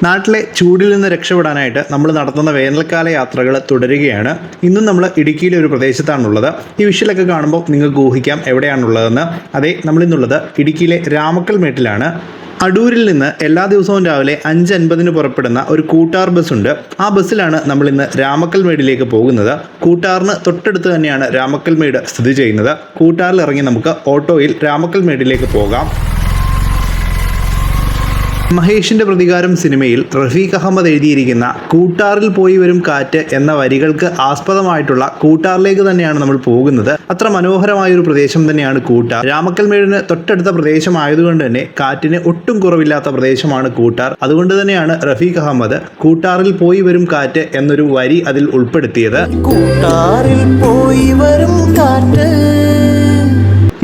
നാട്ടിലെ ചൂടിൽ നിന്ന് രക്ഷപ്പെടാനായിട്ട് നമ്മൾ നടത്തുന്ന വേനൽക്കാല യാത്രകൾ തുടരുകയാണ്. ഇന്നും നമ്മൾ ഇടുക്കിയിലെ ഒരു പ്രദേശത്താണുള്ളത്. ഈ വിഷ്വലൊക്കെ കാണുമ്പോൾ നിങ്ങൾക്ക് ഊഹിക്കാം എവിടെയാണുള്ളതെന്ന്. അതെ, നമ്മളിന്നുള്ളത് ഇടുക്കിയിലെ രാമക്കൽമേട്ടിലാണ്. അടൂരിൽ നിന്ന് എല്ലാ ദിവസവും രാവിലെ 5:50 പുറപ്പെടുന്ന ഒരു കൂട്ടാർ ബസ്സുണ്ട്. ആ ബസ്സിലാണ് നമ്മളിന്ന് രാമക്കൽമേടിലേക്ക് പോകുന്നത്. കൂട്ടാറിന് തൊട്ടടുത്ത് തന്നെയാണ് രാമക്കൽമേട് സ്ഥിതി ചെയ്യുന്നത്. കൂട്ടാറിൽ ഇറങ്ങി നമുക്ക് ഓട്ടോയിൽ രാമക്കൽമേടിലേക്ക് പോകാം. മഹേഷിന്റെ പ്രതികാരം സിനിമയിൽ റഫീഖ് അഹമ്മദ് എഴുതിയിരിക്കുന്ന കൂട്ടാറിൽ പോയി വരും കാറ്റ് എന്ന വരികൾക്ക് ആസ്പദമായിട്ടുള്ള കൂട്ടാറിലേക്ക് തന്നെയാണ് നമ്മൾ പോകുന്നത്. അത്ര മനോഹരമായൊരു പ്രദേശം തന്നെയാണ് കൂട്ടാർ. രാമക്കൽമേടിന് തൊട്ടടുത്ത പ്രദേശമായതുകൊണ്ട് തന്നെ കാറ്റിന് ഒട്ടും കുറവില്ലാത്ത പ്രദേശമാണ് കൂട്ടാർ. അതുകൊണ്ട് തന്നെയാണ് റഫീഖ് അഹമ്മദ് കൂട്ടാറിൽ പോയി വരും കാറ്റ് എന്നൊരു വരി അതിൽ ഉൾപ്പെടുത്തിയത്. കൂട്ടാറിൽ പോയി വരും കാറ്റ്.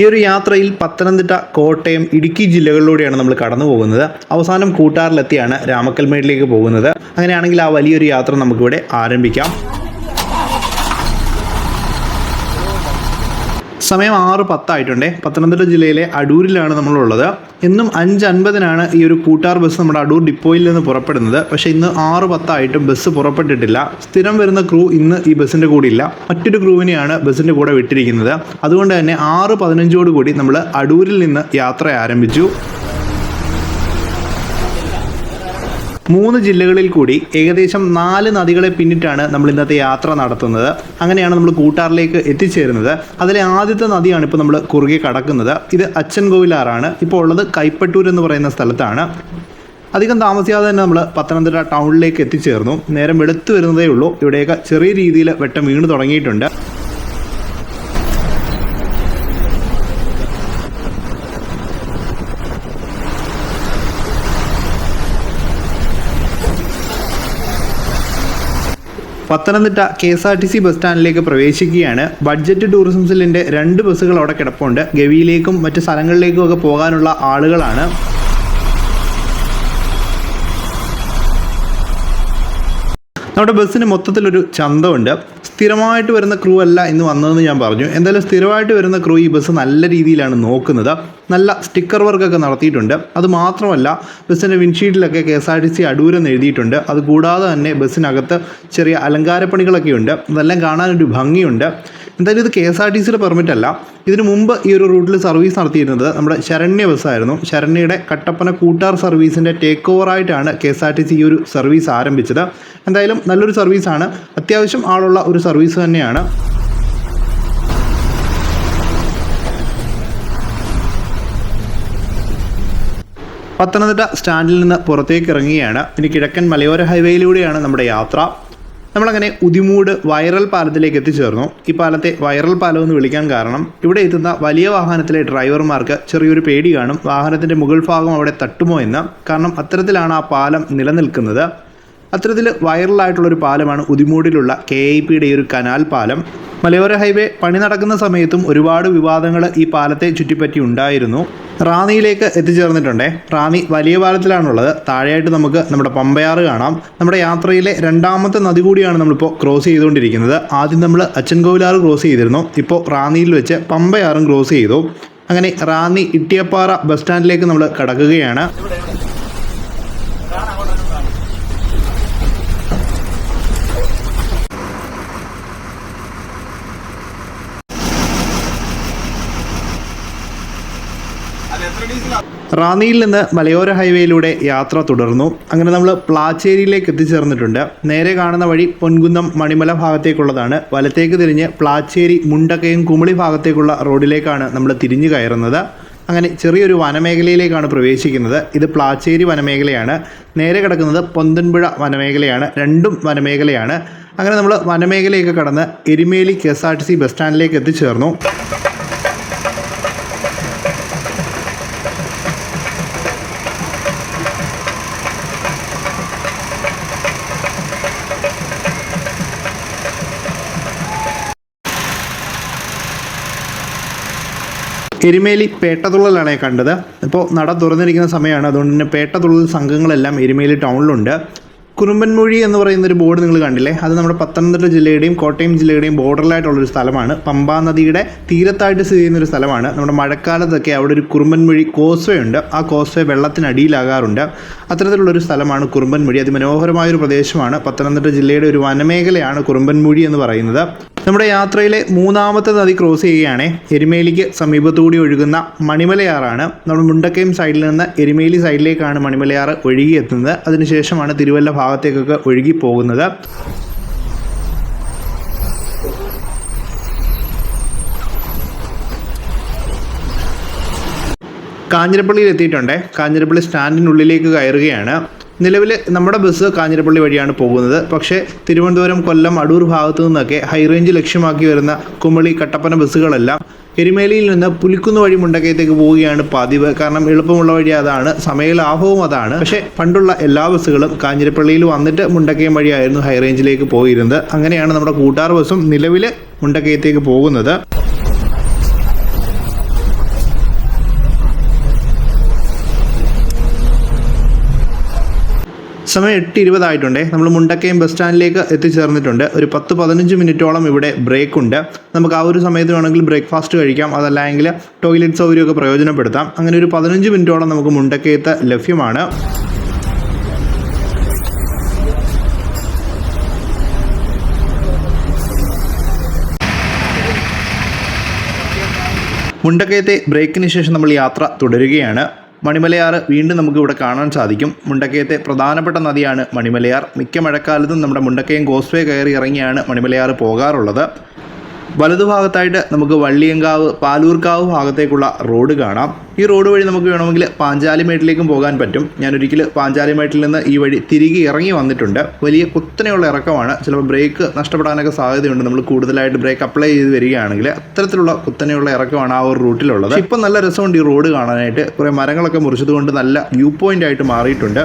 ഈ ഒരു യാത്രയിൽ പത്തനംതിട്ട, കോട്ടയം, ഇടുക്കി ജില്ലകളിലൂടെയാണ് നമ്മൾ കടന്നു പോകുന്നത്. അവസാനം കൂട്ടാറിലെത്തിയാണ് രാമക്കൽമേടിലേക്ക് പോകുന്നത്. അങ്ങനെയാണെങ്കിൽ ആ വലിയൊരു യാത്ര നമുക്കിവിടെ ആരംഭിക്കാം. സമയം 6:10 പത്തനംതിട്ട ജില്ലയിലെ അടൂരിലാണ് നമ്മളുള്ളത്. എന്നും 5:50 ഈ ഒരു കൂട്ടാർ ബസ് നമ്മുടെ അടൂർ ഡിപ്പോയിൽ നിന്ന് പുറപ്പെടുന്നത്. പക്ഷേ ഇന്ന് 6:10 ബസ് പുറപ്പെട്ടിട്ടില്ല. സ്ഥിരം വരുന്ന ക്രൂ ഇന്ന് ഈ ബസ്സിൻ്റെ കൂടെ ഇല്ല. മറ്റൊരു ക്രൂവിനെയാണ് ബസ്സിൻ്റെ കൂടെ വിട്ടിരിക്കുന്നത്. അതുകൊണ്ട് തന്നെ 6:15 നമ്മൾ അടൂരിൽ നിന്ന് യാത്ര ആരംഭിച്ചു. 3 ജില്ലകളിൽ കൂടി ഏകദേശം 4 നദികളെ പിന്നിട്ടാണ് നമ്മൾ ഇന്നത്തെ യാത്ര നടത്തുന്നത്. അങ്ങനെയാണ് നമ്മൾ കൂട്ടാറിലേക്ക് എത്തിച്ചേരുന്നത്. അതിലെ ആദ്യത്തെ നദിയാണ് ഇപ്പോൾ നമ്മൾ കുറുകെ കടക്കുന്നത്. ഇത് അച്ചൻകോവിലാറാണ്. ഇപ്പോൾ ഉള്ളത് കൈപ്പട്ടൂർ എന്ന് പറയുന്ന സ്ഥലത്താണ്. അധികം താമസിയാതെ തന്നെ നമ്മൾ പത്തനംതിട്ട ടൗണിലേക്ക് എത്തിച്ചേർന്നു. നേരം വെളുത്തു വരുന്നതേ ഉള്ളൂ. ഇവിടെയൊക്കെ ചെറിയ രീതിയിൽ വെട്ടം വീണ് തുടങ്ങിയിട്ടുണ്ട്. പത്തനംതിട്ട KSRTC ബസ് സ്റ്റാൻഡിലേക്ക് പ്രവേശിക്കുകയാണ്. ബഡ്ജറ്റ് ടൂറിസം സെല്ലിൻ്റെ 2 ബസ്സുകൾ അവിടെ കിടപ്പുണ്ട്. ഗവിയിലേക്കും മറ്റ് സ്ഥലങ്ങളിലേക്കും ഒക്കെ പോകാനുള്ള ആളുകളാണ്. നമ്മുടെ ബസ്സിന് മൊത്തത്തിലൊരു ചന്തമുണ്ട്. സ്ഥിരമായിട്ട് വരുന്ന ക്രൂ അല്ല ഇന്ന് വന്നതെന്ന് ഞാൻ പറഞ്ഞു. എന്തായാലും സ്ഥിരമായിട്ട് വരുന്ന ക്രൂ ഈ ബസ് നല്ല രീതിയിലാണ് നോക്കുന്നത്. നല്ല സ്റ്റിക്കർ വർക്കൊക്കെ നടത്തിയിട്ടുണ്ട്. അതുമാത്രമല്ല, ബസ്സിൻ്റെ വിൻഷീൽഡിലൊക്കെ KSRTC അടൂരെന്ന് എഴുതിയിട്ടുണ്ട്. അതുകൂടാതെ തന്നെ ബസ്സിനകത്ത് ചെറിയ അലങ്കാരപ്പണികളൊക്കെ ഉണ്ട്. അതെല്ലാം കാണാനൊരു ഭംഗിയുണ്ട്. എന്തായാലും ഇത് KSRTCയുടെ പെർമിറ്റ് അല്ല. ഇതിനു മുമ്പ് ഈ ഒരു റൂട്ടിൽ സർവീസ് നടത്തിയിരുന്നത് നമ്മുടെ ശരണ്യ ബസ്സായിരുന്നു. ശരണ്യയുടെ കട്ടപ്പന കൂട്ടാർ സർവീസിൻ്റെ ടേക്ക് ഓവറായിട്ടാണ് KSRTC ഈ ഒരു സർവീസ് ആരംഭിച്ചത്. എന്തായാലും നല്ലൊരു സർവീസാണ്. അത്യാവശ്യം ആളുള്ള ഒരു സർവീസ് തന്നെയാണ്. പത്തനംതിട്ട സ്റ്റാൻഡിൽ നിന്ന് പുറത്തേക്ക് ഇറങ്ങുകയാണ്. ഇനി കിഴക്കൻ മലയോര ഹൈവേയിലൂടെയാണ് നമ്മുടെ യാത്ര. നമ്മളങ്ങനെ ഉദിമൂട് വൈറൽ പാലത്തിലേക്ക് എത്തിച്ചേർന്നു. ഈ പാലത്തെ വൈറൽ പാലം എന്ന് വിളിക്കാൻ കാരണം ഇവിടെ എത്തുന്ന വലിയ വാഹനത്തിലെ ഡ്രൈവർമാർക്ക് ചെറിയൊരു പേടി കാണും, വാഹനത്തിൻ്റെ മുകൾ ഭാഗം അവിടെ തട്ടുമോ എന്ന്. കാരണം അത്തരത്തിലാണ് ആ പാലം നിലനിൽക്കുന്നത്. അത്തരത്തിൽ വൈറലായിട്ടുള്ളൊരു പാലമാണ് ഉദിമൂടിലുള്ള KIPയുടെ ഒരു കനാൽ പാലം. മലയോര ഹൈവേ പണി നടക്കുന്ന സമയത്തും ഒരുപാട് വിവാദങ്ങൾ ഈ പാലത്തെ ചുറ്റിപ്പറ്റി ഉണ്ടായിരുന്നു. റാന്നിയിലേക്ക് എത്തിച്ചേർന്നിട്ടുണ്ടേ. റാന്നി വലിയ പാലത്തിലാണുള്ളത്. താഴെയായിട്ട് നമുക്ക് നമ്മുടെ പമ്പയാറ് കാണാം. നമ്മുടെ യാത്രയിലെ 2ാമത്തെ നദി കൂടിയാണ് നമ്മളിപ്പോൾ ക്രോസ് ചെയ്തുകൊണ്ടിരിക്കുന്നത്. ആദ്യം നമ്മൾ അച്ചൻകോവിലാറ് ക്രോസ് ചെയ്തിരുന്നു. ഇപ്പോൾ റാന്നിയിൽ വെച്ച് പമ്പയാറും ക്രോസ് ചെയ്തു. അങ്ങനെ റാന്നി ഇട്ടിയപ്പാറ ബസ് സ്റ്റാൻഡിലേക്ക് നമ്മൾ കടക്കുകയാണ്. റാന്നിയിൽ നിന്ന് മലയോര ഹൈവേയിലൂടെ യാത്ര തുടർന്നു. അങ്ങനെ നമ്മൾ പ്ലാച്ചേരിയിലേക്ക് എത്തിച്ചേർന്നിട്ടുണ്ട്. നേരെ കാണുന്ന വഴി പൊൻകുന്നം മണിമല ഭാഗത്തേക്കുള്ളതാണ്. വലത്തേക്ക് തിരിഞ്ഞ് പ്ലാച്ചേരി, മുണ്ടക്കയം, കുമളി ഭാഗത്തേക്കുള്ള റോഡിലേക്കാണ് നമ്മൾ തിരിഞ്ഞു കയറുന്നത്. അങ്ങനെ ചെറിയൊരു വനമേഖലയിലേക്കാണ് പ്രവേശിക്കുന്നത്. ഇത് പ്ലാച്ചേരി വനമേഖലയാണ്. നേരെ കിടക്കുന്നത് പൊന്തൻപുഴ വനമേഖലയാണ്. രണ്ടും വനമേഖലയാണ്. അങ്ങനെ നമ്മൾ വനമേഖലയൊക്കെ കടന്ന് എരുമേലി KSRTC ബസ് സ്റ്റാൻഡിലേക്ക് എത്തിച്ചേർന്നു. എരുമേലി പേട്ടതുള്ളലാണ് കണ്ടത്. ഇപ്പോൾ നട തുറന്നിരിക്കുന്ന സമയമാണ്. അതുകൊണ്ട് തന്നെ പേട്ടതുള്ളൽ സംഘങ്ങളെല്ലാം എരുമേലി ടൗണിലുണ്ട്. കുറുമ്പൻമൊഴി എന്ന് പറയുന്ന ഒരു ബോർഡ് നിങ്ങൾ കണ്ടില്ലേ? അത് നമ്മുടെ പത്തനംതിട്ട ജില്ലയുടെയും കോട്ടയം ജില്ലയുടെയും ബോർഡറിലായിട്ടുള്ളൊരു സ്ഥലമാണ്. പമ്പാ നദിയുടെ തീരത്തായിട്ട് സ്ഥിതി ചെയ്യുന്നൊരു സ്ഥലമാണ്. നമ്മുടെ മഴക്കാലത്തൊക്കെ അവിടെ ഒരു കുറുമ്പൻമൊഴി കോസ്വേ ഉണ്ട്. ആ കോസ്വേ വെള്ളത്തിനടിയിലാകാറുണ്ട്. അത്തരത്തിലുള്ളൊരു സ്ഥലമാണ് കുറുമ്പൻമൊഴി. അതിമനോഹരമായൊരു പ്രദേശമാണ്. പത്തനംതിട്ട ജില്ലയുടെ ഒരു വനമേഖലയാണ് കുറുമ്പൻമൊഴി എന്ന് പറയുന്നത്. നമ്മുടെ യാത്രയിലെ മൂന്നാമത്തെ നദി ക്രോസ് ചെയ്യുകയാണ്. എരുമേലിക്ക് സമീപത്തുകൂടി ഒഴുകുന്ന മണിമലയാറാണ്. നമ്മൾ മുണ്ടക്കയം സൈഡിൽ നിന്ന് എരുമേലി സൈഡിലേക്കാണ് മണിമലയാറ് ഒഴുകിയെത്തുന്നത്. അതിനുശേഷമാണ് തിരുവല്ല ഭാഗത്തേക്കൊക്കെ ഒഴുകി പോകുന്നത്. കാഞ്ഞിരപ്പള്ളിയിൽ എത്തിയിട്ടുണ്ട്. കാഞ്ഞിരപ്പള്ളി സ്റ്റാൻഡിനുള്ളിലേക്ക് കയറുകയാണ്. നിലവിൽ നമ്മുടെ ബസ് കാഞ്ഞിരപ്പള്ളി വഴിയാണ് പോകുന്നത്. പക്ഷേ തിരുവനന്തപുരം, കൊല്ലം, അടൂർ ഭാഗത്തു നിന്നൊക്കെ ഹൈറേഞ്ച് ലക്ഷ്യമാക്കി വരുന്ന കുമളി, കട്ടപ്പന ബസ്സുകളെല്ലാം എരുമേലിയിൽ നിന്ന് പുലിക്കുന്ന് വഴി മുണ്ടക്കയത്തേക്ക് പോവുകയാണ് പതിവ്. കാരണം എളുപ്പമുള്ള വഴി അതാണ്, സമയലാഭവും അതാണ്. പക്ഷേ പണ്ടുള്ള എല്ലാ ബസ്സുകളും കാഞ്ഞിരപ്പള്ളിയിൽ വന്നിട്ട് മുണ്ടക്കയം വഴിയായിരുന്നു ഹൈറേഞ്ചിലേക്ക് പോയിരുന്നത്. അങ്ങനെയാണ് നമ്മുടെ കൂട്ടാർ ബസ്സും നിലവിൽ മുണ്ടക്കയത്തേക്ക് പോകുന്നത്. സമയം 8:20 നമ്മൾ മുണ്ടക്കയം ബസ് സ്റ്റാൻഡിലേക്ക് എത്തിച്ചേർന്നിട്ടുണ്ട്. ഒരു 10-15 മിനിറ്റോളം ഇവിടെ ബ്രേക്ക് ഉണ്ട്. നമുക്ക് ആ ഒരു സമയത്ത് വേണമെങ്കിൽ ബ്രേക്ക്ഫാസ്റ്റ് കഴിക്കാം, അതല്ലെങ്കിൽ ടോയ്ലറ്റ് സൗകര്യമൊക്കെ പ്രയോജനപ്പെടുത്താം. അങ്ങനെ ഒരു 15 മിനിറ്റോളം നമുക്ക് മുണ്ടക്കയത്ത് ലഭ്യമാണ്. മുണ്ടക്കയത്തെ ബ്രേക്കിന് ശേഷം നമ്മൾ യാത്ര തുടരുകയാണ്. മണിമലയാറ് വീണ്ടും നമുക്ക് ഇവിടെ കാണാൻ സാധിക്കും. മുണ്ടക്കയത്തെ പ്രധാനപ്പെട്ട നദിയാണ് മണിമലയാർ. മിക്ക മഴക്കാലത്തും നമ്മുടെ മുണ്ടക്കയം കോസ്വേ കയറി ഇറങ്ങിയാണ് മണിമലയാറ് പോകാറുള്ളത്. വലതുഭാഗത്തായിട്ട് നമുക്ക് വള്ളിയങ്കാവ്, പാലൂർക്കാവ് ഭാഗത്തേക്കുള്ള റോഡ് കാണാം. ഈ റോഡ് വഴി നമുക്ക് വേണമെങ്കിൽ പാഞ്ചാലിമേട്ടിലേക്കും പോകാൻ പറ്റും. ഞാനൊരിക്കൽ പാഞ്ചാലിമേട്ടിൽ നിന്ന് ഈ വഴി തിരികെ ഇറങ്ങി വന്നിട്ടുണ്ട്. വലിയ കുത്തനെയുള്ള ഇറക്കമാണ്. ചിലപ്പോൾ ബ്രേക്ക് നഷ്ടപ്പെടാനൊക്കെ സാധ്യതയുണ്ട്. നമ്മൾ കൂടുതലായിട്ട് ബ്രേക്ക് അപ്ലൈ ചെയ്ത് വരികയാണെങ്കിൽ അത്തരത്തിലുള്ള കുത്തനെയുള്ള ഇറക്കമാണ് ആ ഒരു റൂട്ടിലുള്ളത്. ഇപ്പം നല്ല രസമുണ്ട് ഈ റോഡ് കാണാനായിട്ട്. കുറേ മരങ്ങളൊക്കെ മുറിച്ചതുകൊണ്ട് നല്ല വ്യൂ പോയിൻ്റ് ആയിട്ട് മാറിയിട്ടുണ്ട്.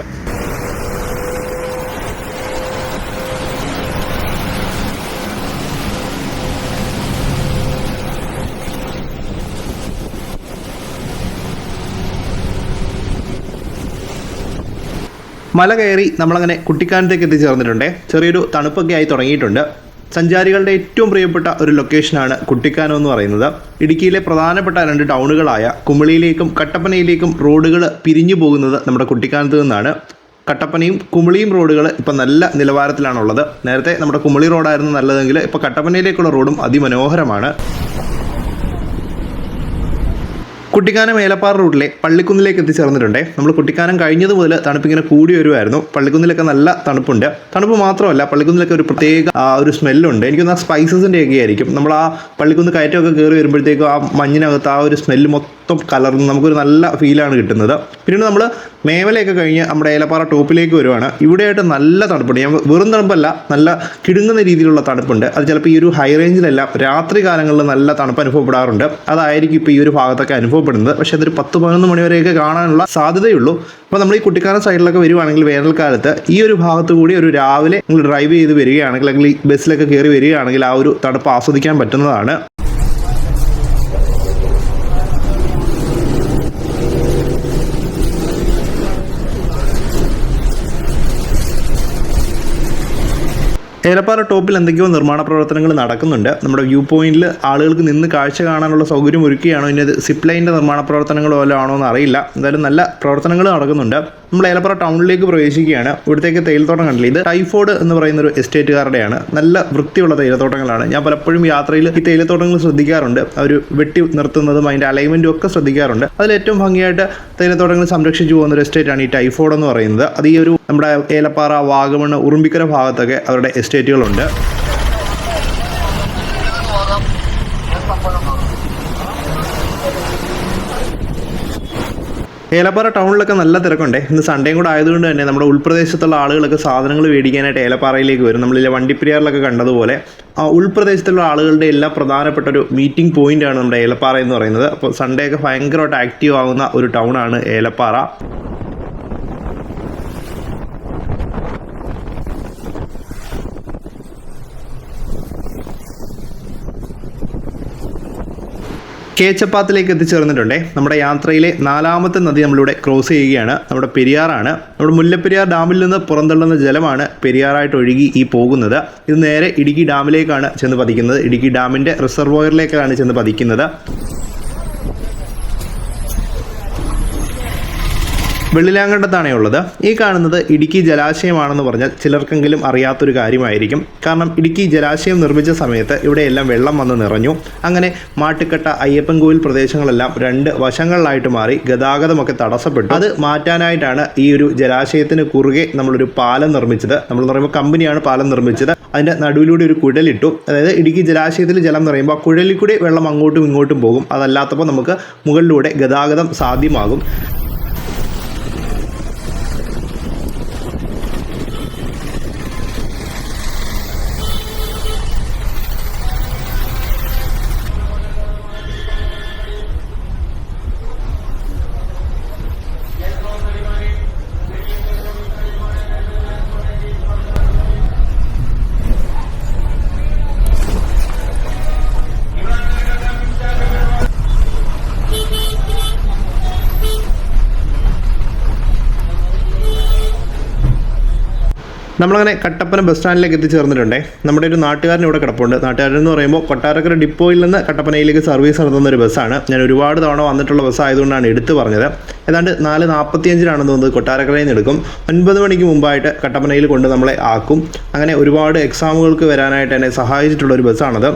മല കയറി നമ്മളങ്ങനെ കുട്ടിക്കാനത്തേക്ക് എത്തിച്ചേർന്നിട്ടുണ്ട്. ചെറിയൊരു തണുപ്പൊക്കെ ആയി തുടങ്ങിയിട്ടുണ്ട്. സഞ്ചാരികളുടെ ഏറ്റവും പ്രിയപ്പെട്ട ഒരു ലൊക്കേഷനാണ് കുട്ടിക്കാനം എന്ന് പറയുന്നത്. ഇടുക്കിയിലെ പ്രധാനപ്പെട്ട 2 ടൗണുകളായ കുമളിയിലേക്കും കട്ടപ്പനയിലേക്കും റോഡുകൾ പിരിഞ്ഞു പോകുന്നത് നമ്മുടെ കുട്ടിക്കാനത്ത് നിന്നാണ്. കട്ടപ്പനയും കുമളിയും റോഡുകൾ ഇപ്പം നല്ല നിലവാരത്തിലാണുള്ളത്. നേരത്തെ നമ്മുടെ കുമളി റോഡായിരുന്നു നല്ലതെങ്കിൽ ഇപ്പോൾ കട്ടപ്പനയിലേക്കുള്ള റോഡും അതിമനോഹരമാണ്. കുട്ടിക്കാനം ഏലപ്പാറ റൂട്ടിലെ പള്ളിക്കുന്നിലേക്ക് എത്തിച്ചേർന്നിട്ടുണ്ട്. നമ്മൾ കുട്ടിക്കാനം കഴിഞ്ഞത് മുതൽ തണുപ്പിങ്ങനെ കൂടി വരുമായിരുന്നു. പള്ളിക്കുന്നിലൊക്കെ നല്ല തണുപ്പുണ്ട്. തണുപ്പ് മാത്രമല്ല, പള്ളിക്കുന്നിലൊക്കെ ഒരു പ്രത്യേക ഒരു സ്മെല്ലുണ്ട്. എനിക്കൊന്ന് ആ സ്പൈസസിൻ്റെ ഒക്കെ ആയിരിക്കും. നമ്മൾ ആ പള്ളിക്കുന്ന് കയറ്റമൊക്കെ കയറി വരുമ്പോഴത്തേക്കും ആ മഞ്ഞിനകത്ത് ആ ഒരു സ്മെല്ല് മൊത്തം കലർന്ന് നമുക്കൊരു നല്ല ഫീലാണ് കിട്ടുന്നത്. പിന്നീട് നമ്മൾ മേവലയൊക്കെ കഴിഞ്ഞ് നമ്മുടെ ഏലപ്പാറ ടോപ്പിലേക്ക് വരുവാണ്. ഇവിടെയായിട്ട് നല്ല തണുപ്പുണ്ട്. ഞാൻ വെറും തണുപ്പല്ല, നല്ല കിടുങ്ങുന്ന രീതിയിലുള്ള തണുപ്പുണ്ട്. അത് ചിലപ്പോൾ ഈ ഒരു ഹൈ റേഞ്ചിലെല്ലാം രാത്രി കാലങ്ങളിൽ നല്ല തണുപ്പ് അനുഭവപ്പെടാറുണ്ട്. അതായിരിക്കും ഇപ്പോൾ ഈ ഒരു ഭാഗത്തൊക്കെ അനുഭവപ്പെടുന്നത്. പക്ഷേ അതൊരു 10-11 മണി വരെയൊക്കെ കാണാനുള്ള സാധ്യതയുള്ളൂ. അപ്പോൾ നമ്മൾ ഈ കുട്ടിക്കാനം സൈഡിലൊക്കെ വരുവാണെങ്കിൽ വേനൽക്കാലത്ത് ഈ ഒരു ഭാഗത്ത് കൂടി ഒരു രാവിലെ നിങ്ങൾ ഡ്രൈവ് ചെയ്ത് വരികയാണെങ്കിൽ, അല്ലെങ്കിൽ ഈ ബസ്സിലൊക്കെ കയറി വരികയാണെങ്കിൽ ആ ഒരു തണുപ്പ് ആസ്വദിക്കാൻ പറ്റുന്നതാണ്. ഏലപ്പാറ ടോപ്പിൽ എന്തൊക്കെയോ നിർമ്മാണ പ്രവർത്തനങ്ങൾ നടക്കുന്നുണ്ട്. നമ്മുടെ വ്യൂ പോയിന്റിൽ ആളുകൾക്ക് നിന്ന് കാഴ്ച കാണാനുള്ള സൗകര്യം ഒരുക്കുകയാണോ, ഇനി അത് സിപ്പ് ലൈനിൻ്റെ നിർമ്മാണ പ്രവർത്തനങ്ങൾ വല്ലതും ആണോ എന്ന് അറിയില്ല. എന്തായാലും നല്ല പ്രവർത്തനങ്ങൾ നടക്കുന്നുണ്ട്. നമ്മൾ ഏലപ്പാറ ടൗണിലേക്ക് പ്രവേശിക്കുകയാണ്. ഇവിടത്തേക്ക് തേയിലത്തോട്ടം കണ്ടില്ല, ഇത് ടൈഫോയ്ഡ് എന്ന് പറയുന്ന ഒരു എസ്റ്റേറ്റുകാരുടെയാണ്. നല്ല വൃത്തിയുള്ള തേയിലത്തോട്ടങ്ങളാണ്. ഞാൻ പലപ്പോഴും യാത്രയിൽ ഈ തേയിലത്തോട്ടങ്ങൾ ശ്രദ്ധിക്കാറുണ്ട്. അവർ വെട്ടി നിർത്തുന്നതും അതിൻ്റെ അലൈൻമെൻറ്റും ഒക്കെ ശ്രദ്ധിക്കാറുണ്ട്. അതിലേറ്റവും ഭംഗിയായിട്ട് തേയിലത്തോട്ടങ്ങൾ സംരക്ഷിച്ചു പോകുന്ന ഒരു എസ്റ്റേറ്റാണ് ഈ ടൈഫോയ്ഡ് എന്ന് പറയുന്നത്. അത് ഈ ഒരു നമ്മുടെ ഏലപ്പാറ, വാഗമൺ, ഉറുമ്പിക്കര ഭാഗത്തൊക്കെ അവരുടെ എസ്റ്റേറ്റുകളുണ്ട്. ഏലപ്പാറ ടൗണിലൊക്കെ നല്ല തിരക്കുണ്ട്. ഇന്ന് സൺഡേയും കൂടെ ആയതുകൊണ്ട് തന്നെ നമ്മുടെ ഉൾപ്രദേശത്തുള്ള ആളുകളൊക്കെ സാധനങ്ങൾ മേടിക്കാനായിട്ട് ഏലപ്പാറയിലേക്ക് വരും. നമ്മളിലെ വണ്ടിപ്പെരിയാറിലൊക്കെ കണ്ടതുപോലെ ആ ഉൾപ്രദേശത്തുള്ള ആളുകളുടെ എല്ലാം പ്രധാനപ്പെട്ട ഒരു മീറ്റിംഗ് പോയിൻ്റാണ് നമ്മുടെ ഏലപ്പാറ എന്ന് പറയുന്നത്. അപ്പോൾ സൺഡേ ഒക്കെ ഭയങ്കരമായിട്ട് ആക്റ്റീവ് ആകുന്ന ഒരു ടൗണാണ് ഏലപ്പാറ. കേച്ചപ്പാത്തിലേക്ക് എത്തിച്ചേർന്നിട്ടുണ്ടേ. നമ്മുടെ യാത്രയിലെ 4ാമത്തെ നദി നമ്മളിവിടെ ക്രോസ് ചെയ്യുകയാണ്. നമ്മുടെ പെരിയാറാണ്. നമ്മുടെ മുല്ലപ്പെരിയാർ ഡാമിൽ നിന്ന് പുറന്തള്ളുന്ന ജലമാണ് പെരിയാറായിട്ട് ഒഴുകി ഈ പോകുന്നത്. ഇത് നേരെ ഇടുക്കി ഡാമിലേക്കാണ് ചെന്ന് പതിക്കുന്നത്. ഇടുക്കി ഡാമിൻ്റെ റിസർവോയറിലേക്കാണ് ചെന്ന് പതിക്കുന്നത്. വെള്ളിലാങ്കണ്ടത്താണ് ഉള്ളത്. ഈ കാണുന്നത് ഇടുക്കി ജലാശയമാണെന്ന് പറഞ്ഞാൽ ചിലർക്കെങ്കിലും അറിയാത്തൊരു കാര്യമായിരിക്കും. കാരണം ഇടുക്കി ജലാശയം നിർമ്മിച്ച സമയത്ത് ഇവിടെയെല്ലാം വെള്ളം വന്ന് നിറഞ്ഞു. അങ്ങനെ മാട്ടുക്കട്ട, അയ്യപ്പൻകോവിൽ പ്രദേശങ്ങളെല്ലാം 2 വശങ്ങളിലായിട്ട് മാറി ഗതാഗതമൊക്കെ തടസ്സപ്പെട്ടു. അത് മാറ്റാനായിട്ടാണ് ഈ ഒരു ജലാശയത്തിന് കുറുകെ നമ്മളൊരു പാലം നിർമ്മിച്ചത്. നമ്മൾ പറയുമ്പോൾ കമ്പനിയാണ് പാലം നിർമ്മിച്ചത്. അതിൻ്റെ നടുവിലൂടെ ഒരു കുഴലിട്ടു. അതായത് ഇടുക്കി ജലാശയത്തിൽ ജലം നിറയുമ്പോൾ ആ കുഴലിൽ കൂടി വെള്ളം അങ്ങോട്ടും ഇങ്ങോട്ടും പോകും. അതല്ലാത്തപ്പോൾ നമുക്ക് മുകളിലൂടെ ഗതാഗതം സാധ്യമാകും. നമ്മളങ്ങനെ കട്ടപ്പന ബസ് സ്റ്റാൻഡിലേക്ക് എത്തിച്ചേർന്നിട്ടുണ്ടേ. നമ്മുടെ ഒരു നാട്ടുകാരൻ ഇവിടെ കിടപ്പുണ്ട്. നാട്ടുകാരൻ എന്ന് പറയുമ്പോൾ കൊട്ടാരക്കര ഡിപ്പോയിൽ നിന്ന് കട്ടപ്പനയിലേക്ക് സർവീസ് നടത്തുന്ന ഒരു ബസ്സാണ്. ഞാൻ ഒരുപാട് തവണ വന്നിട്ടുള്ള ബസ് ആയതുകൊണ്ടാണ് എടുത്തു പറഞ്ഞത്. ഏതാണ്ട് 4:45 തോന്നുന്നത് കൊട്ടാരക്കരയിൽ നിന്ന് എടുക്കും. 9 മണിക്ക് മുമ്പായിട്ട് കട്ടപ്പനയിൽ കൊണ്ട് നമ്മളെ ആക്കും. അങ്ങനെ ഒരുപാട് എക്സാമുകൾക്ക് വരാനായിട്ട് എന്നെ സഹായിച്ചിട്ടുള്ള ഒരു ബസ്സാണത്.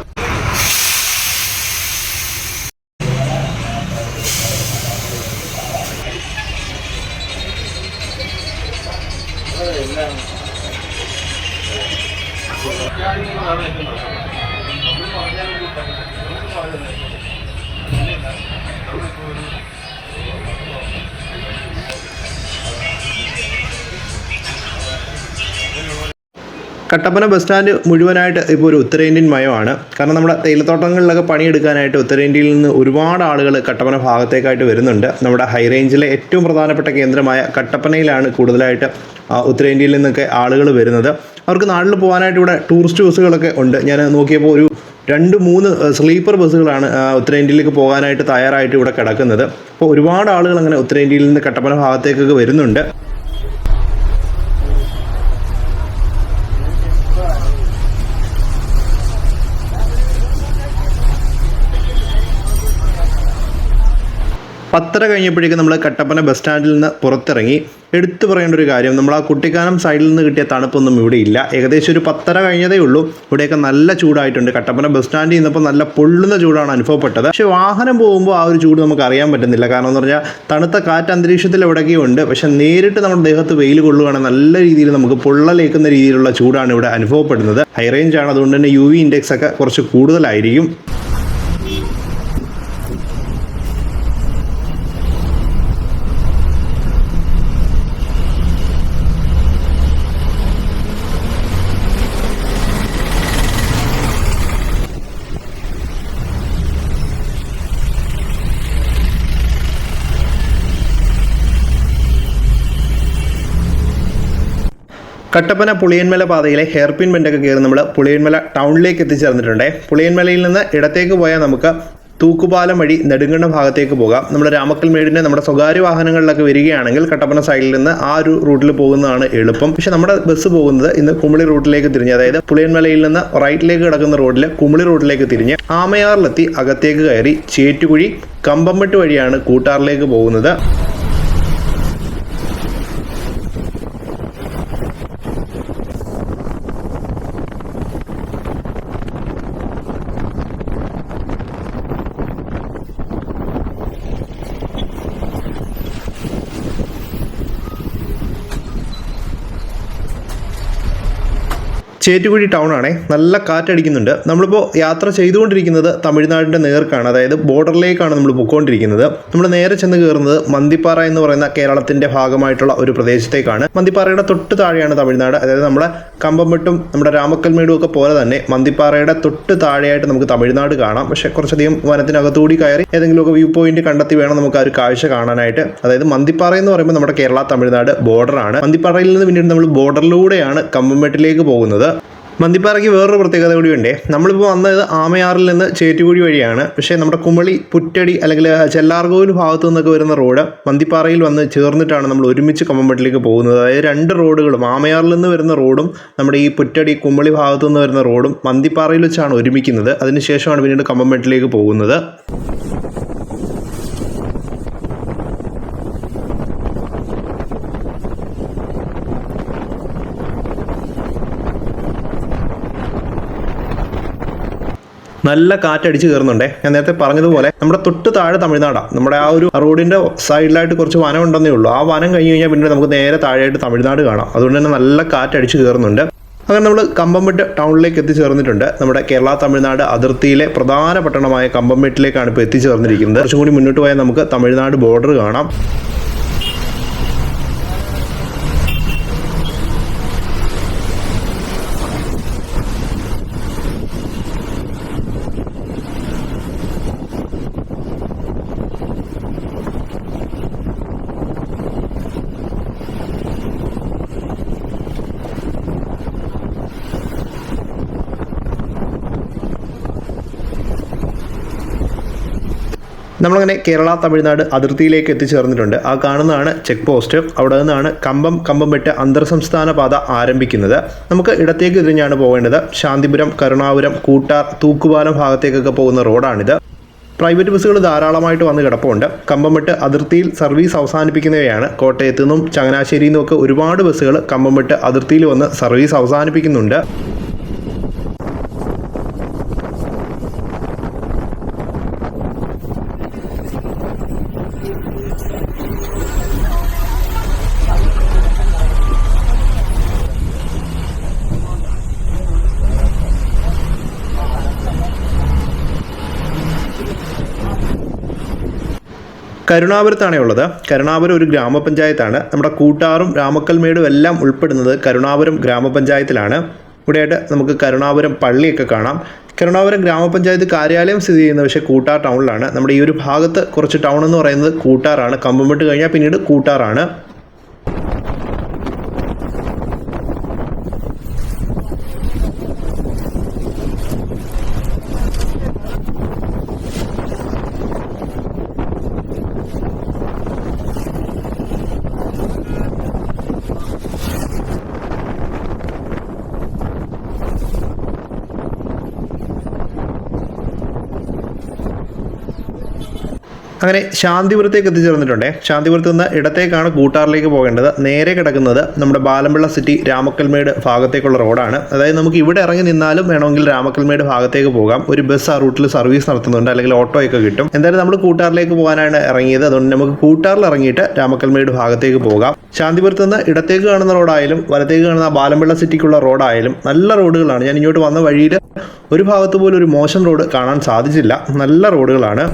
കട്ടപ്പന ബസ് സ്റ്റാൻഡ് മുഴുവനായിട്ട് ഇപ്പോൾ ഒരു ഉത്തരേന്ത്യൻ മയമാണ്. കാരണം നമ്മുടെ തേയിലത്തോട്ടങ്ങളിലൊക്കെ പണിയെടുക്കാനായിട്ട് ഉത്തരേന്ത്യയിൽ നിന്ന് ഒരുപാട് ആളുകൾ കട്ടപ്പന ഭാഗത്തേക്കായിട്ട് വരുന്നുണ്ട്. നമ്മുടെ ഹൈ റേഞ്ചിലെ ഏറ്റവും പ്രധാനപ്പെട്ട കേന്ദ്രമായ കട്ടപ്പനയിലാണ് കൂടുതലായിട്ട് ഉത്തരേന്ത്യയിൽ നിന്നൊക്കെ ആളുകൾ വരുന്നത്. അവർക്ക് നാട്ടിൽ പോകാനായിട്ട് ഇവിടെ ടൂറിസ്റ്റ് ബസ്സുകളൊക്കെ ഉണ്ട്. ഞാൻ നോക്കിയപ്പോൾ ഒരു 2-3 സ്ലീപ്പർ ബസ്സുകളാണ് ഉത്തരേന്ത്യയിലേക്ക് പോകാനായിട്ട് തയ്യാറായിട്ട് ഇവിടെ കിടക്കുന്നത്. അപ്പോൾ ഒരുപാട് ആളുകൾ അങ്ങനെ ഉത്തരേന്ത്യയിൽ നിന്ന് കട്ടപ്പന ഭാഗത്തേക്കൊക്കെ വരുന്നുണ്ട്. പത്തര കഴിഞ്ഞപ്പോഴേക്കും നമ്മൾ കട്ടപ്പന ബസ് സ്റ്റാൻഡിൽ നിന്ന് പുറത്തിറങ്ങി. എടുത്തു പറയേണ്ട ഒരു കാര്യം, നമ്മൾ ആ കുട്ടിക്കാനം സൈഡിൽ നിന്ന് കിട്ടിയ തണുപ്പൊന്നും ഇവിടെ ഇല്ല. ഏകദേശം ഒരു 10:30 കഴിഞ്ഞതേ ഉള്ളൂ. ഇവിടെയൊക്കെ നല്ല ചൂടായിട്ടുണ്ട്. കട്ടപ്പന ബസ് സ്റ്റാൻഡിൽ നിന്നപ്പോൾ നല്ല പൊള്ളുന്ന ചൂടാണ് അനുഭവപ്പെട്ടത്. പക്ഷേ വാഹനം പോകുമ്പോൾ ആ ഒരു ചൂട് നമുക്ക് അറിയാൻ പറ്റുന്നില്ല. കാരണം എന്ന് പറഞ്ഞാൽ തണുത്ത കാറ്റ് അന്തരീക്ഷത്തിൽ എവിടെയൊക്കെ ഉണ്ട്. പക്ഷേ നേരിട്ട് നമ്മുടെ ദേഹത്ത് വെയിൽ കൊള്ളുകയാണെങ്കിൽ നല്ല രീതിയിൽ നമുക്ക് പൊള്ളലേക്കുന്ന രീതിയിലുള്ള ചൂടാണ് ഇവിടെ അനുഭവപ്പെടുന്നത്. ഹൈ റേഞ്ച് ആണ്, അതുകൊണ്ട് തന്നെ UV ഇൻഡെക്സ് ഒക്കെ കുറച്ച് കൂടുതലായിരിക്കും. കട്ടപ്പന പുളിയന്മല പാതയിലെ ഹെയർപിൻ ബെൻഡൊക്കെ കയറി നമ്മൾ പുളിയന്മല ടൗണിലേക്ക് എത്തിച്ചേർന്നിട്ടുണ്ട്. പുളിയന്മലയിൽ നിന്ന് ഇടത്തേക്ക് പോയാൽ നമുക്ക് തൂക്കുപാലം വഴി നെടുങ്കണ്ടം ഭാഗത്തേക്ക് പോകാം. നമ്മുടെ രാമക്കൽമേടിന് നമ്മുടെ സ്വകാര്യ വാഹനങ്ങളിലൊക്കെ വരികയാണെങ്കിൽ കട്ടപ്പന സൈഡിൽ നിന്ന് ആ ഒരു റൂട്ടിൽ പോകുന്നതാണ് എളുപ്പം. പക്ഷെ നമ്മുടെ ബസ് പോകുന്നത് ഇന്ന് കുമിളി റൂട്ടിലേക്ക് തിരിഞ്ഞ്, അതായത് പുളിയന്മലയിൽ നിന്ന് റൈറ്റിലേക്ക് കിടക്കുന്ന റോഡിൽ കുമിളി റൂട്ടിലേക്ക് തിരിഞ്ഞ് ആമയാറിലെത്തി അകത്തേക്ക് കയറി ചേറ്റുകുഴി കമ്പംമെട്ട് വഴിയാണ് കൂട്ടാറിലേക്ക് പോകുന്നത്. ചേറ്റുകുഴി ടൗൺ ആണേ. നല്ല കാറ്റടിക്കുന്നുണ്ട്. നമ്മളിപ്പോൾ യാത്ര ചെയ്തുകൊണ്ടിരിക്കുന്നത് തമിഴ്നാടിൻ്റെ നേർക്കാണ്, അതായത് ബോർഡറിലേക്കാണ് നമ്മൾ പോയിക്കൊണ്ടിരിക്കുന്നത്. നമ്മൾ നേരെ ചെന്ന് കയറുന്നത് മന്തിപ്പാറ എന്ന് പറയുന്ന കേരളത്തിൻ്റെ ഭാഗമായിട്ടുള്ള ഒരു പ്രദേശത്തേക്കാണ്. മന്തിപ്പാറയുടെ തൊട്ട് താഴെയാണ് തമിഴ്നാട്. അതായത് നമ്മുടെ കമ്പംമെട്ടും നമ്മുടെ രാമക്കൽമേടും ഒക്കെ പോലെ തന്നെ മന്തിപ്പാറയുടെ തൊട്ട് താഴെയായിട്ട് നമുക്ക് തമിഴ്നാട് കാണാം. പക്ഷേ കുറച്ചധികം വനത്തിനകത്തുകൂടി കയറി ഏതെങ്കിലുമൊക്കെ വ്യൂ പോയിന്റ് കണ്ടെത്തി വേണം നമുക്ക് ആ ഒരു കാഴ്ച കാണാനായിട്ട്. അതായത് മന്തിപ്പാറ എന്ന് പറയുമ്പോൾ നമ്മുടെ കേരള തമിഴ്നാട് ബോർഡറാണ്. മന്തിപ്പാറയിൽ നിന്ന് പിന്നീട് നമ്മൾ ബോർഡറിലൂടെയാണ് കമ്പംമെട്ടിലേക്ക് പോകുന്നത്. മന്തിപ്പാറയ്ക്ക് വേറൊരു പ്രത്യേകത കൂടിയുണ്ട്. നമ്മളിപ്പോൾ വന്നത് ആമയാറിൽ നിന്ന് ചേറ്റുകുഴി വഴിയാണ്. പക്ഷേ നമ്മുടെ കുമളി, പുറ്റടി അല്ലെങ്കിൽ ചെല്ലാർകോവിൽ ഭാഗത്തു നിന്നൊക്കെ വരുന്ന റോഡ് മന്തിപ്പാറയിൽ വന്ന് ചേർന്നിട്ടാണ് നമ്മൾ ഒരുമിച്ച് കമ്പംമെട്ടിലേക്ക് പോകുന്നത്. അതായത് രണ്ട് റോഡുകളും, ആമയാറിൽ നിന്ന് വരുന്ന റോഡും നമ്മുടെ ഈ പുറ്റടി, കുമളി ഭാഗത്തു നിന്ന് വരുന്ന റോഡും മന്തിപ്പാറയിൽ വെച്ചാണ് ഒരുമിക്കുന്നത്. അതിനുശേഷമാണ് പിന്നീട് കമ്പംമെട്ടിലേക്ക് പോകുന്നത്. നല്ല കാറ്റടിച്ച് കയറുന്നുണ്ട്. ഞാൻ നേരത്തെ പറഞ്ഞതുപോലെ നമ്മുടെ തൊട്ട് താഴെ തമിഴ്നാടാണ്. നമ്മുടെ ആ ഒരു റോഡിൻ്റെ സൈഡിലായിട്ട് കുറച്ച് വനം ഉണ്ടെന്നേ ഉള്ളൂ. ആ വനം കഴിഞ്ഞ് കഴിഞ്ഞാൽ പിന്നെ നമുക്ക് നേരെ താഴെയായിട്ട് തമിഴ്നാട് കാണാം. അതുകൊണ്ട് തന്നെ നല്ല കാറ്റടിച്ച് കയറുന്നുണ്ട്. അങ്ങനെ നമ്മൾ കമ്പംമെട്ട് ടൗണിലേക്ക് എത്തിച്ചേർന്നിട്ടുണ്ട്. നമ്മുടെ കേരള തമിഴ്നാട് അതിർത്തിയിലെ പ്രധാന പട്ടണമായ കമ്പംമെട്ടിലേക്കാണ് ഇപ്പോൾ എത്തിച്ചേർന്നിരിക്കുന്നത്. കുറച്ചും കൂടി മുന്നോട്ട് പോയാൽ നമുക്ക് തമിഴ്നാട് ബോർഡർ കാണാം. നമ്മളങ്ങനെ കേരള തമിഴ്നാട് അതിർത്തിയിലേക്ക് എത്തിച്ചേർന്നിട്ടുണ്ട്. ആ കാണുന്നതാണ് ചെക്ക് പോസ്റ്റ്. അവിടെ നിന്നാണ് കമ്പംമെട്ട് അന്തർ സംസ്ഥാന പാത ആരംഭിക്കുന്നത്. നമുക്ക് ഇടത്തേക്ക് തിരിഞ്ഞാണ് പോകേണ്ടത്. ശാന്തിപുരം, കരുണാപുരം, കൂട്ടാർ, തൂക്കുപാലം ഭാഗത്തേക്കൊക്കെ പോകുന്ന റോഡാണിത്. പ്രൈവറ്റ് ബസ്സുകൾ ധാരാളമായിട്ട് വന്ന് കിടപ്പുണ്ട്. കമ്പംമെട്ട് അതിർത്തിയിൽ സർവീസ് അവസാനിപ്പിക്കുന്നവയാണ്. കോട്ടയത്തു നിന്നും ചങ്ങനാശ്ശേരിയിൽ നിന്നുമൊക്കെ ഒരുപാട് ബസ്സുകൾ കമ്പംമെട്ട് അതിർത്തിയിൽ വന്ന് സർവീസ് അവസാനിപ്പിക്കുന്നുണ്ട്. കരുണാപുരത്താണ് ഉള്ളത്. കരുണാപുരം ഒരു ഗ്രാമപഞ്ചായത്താണ്. നമ്മുടെ കൂട്ടാറും രാമക്കൽമേടും എല്ലാം ഉൾപ്പെടുന്നത് കരുണാപുരം ഗ്രാമപഞ്ചായത്തിലാണ്. ഇവിടെയായിട്ട് നമുക്ക് കരുണാപുരം പള്ളിയൊക്കെ കാണാം. കരുണാപുരം ഗ്രാമപഞ്ചായത്ത് കാര്യാലയം സ്ഥിതി ചെയ്യുന്നത് പക്ഷേ കൂട്ടാർ ടൗണിലാണ്. നമ്മുടെ ഈ ഒരു ഭാഗത്ത് കുറച്ച് ടൗൺ എന്ന് പറയുന്നത് കൂട്ടാറാണ്. കമ്പംമെട്ട് കഴിഞ്ഞാൽ പിന്നീട് കൂട്ടാറാണ്. അങ്ങനെ ശാന്തിപുരത്തേക്ക് എത്തിച്ചേർന്നിട്ടുണ്ട്. ശാന്തിപുരത്ത് നിന്ന് ഇടത്തേക്കാണ് കൂട്ടാറിലേക്ക് പോകേണ്ടത്. നേരെ കിടക്കുന്നത് നമ്മുടെ ബാലമ്പിള്ള സിറ്റി രാമക്കൽമേട് ഭാഗത്തേക്കുള്ള റോഡാണ്. അതായത് നമുക്ക് ഇവിടെ ഇറങ്ങി നിന്നാലും വേണമെങ്കിൽ രാമക്കൽമേട് ഭാഗത്തേക്ക് പോകാം. ഒരു ബസ് ആ റൂട്ടിൽ സർവീസ് നടത്തുന്നുണ്ട്, അല്ലെങ്കിൽ ഓട്ടോയൊക്കെ കിട്ടും. എന്തായാലും നമ്മൾ കൂട്ടാറിലേക്ക് പോകാനാണ് ഇറങ്ങിയത്. അതുകൊണ്ട് നമുക്ക് കൂട്ടാറിൽ ഇറങ്ങിയിട്ട് രാമക്കൽമേട് ഭാഗത്തേക്ക് പോകാം. ശാന്തിപുരത്ത് നിന്ന് ഇടത്തേക്ക് കാണുന്ന റോഡായാലും വലത്തേക്ക് കാണുന്ന ബാലമ്പിള്ള സിറ്റിക്കുള്ള റോഡായാലും നല്ല റോഡുകളാണ്. ഞാൻ ഇങ്ങോട്ട് വന്ന വഴിയിൽ ഒരു ഭാഗത്ത് പോലും ഒരു മോശം റോഡ് കാണാൻ സാധിച്ചില്ല. നല്ല റോഡുകളാണ്.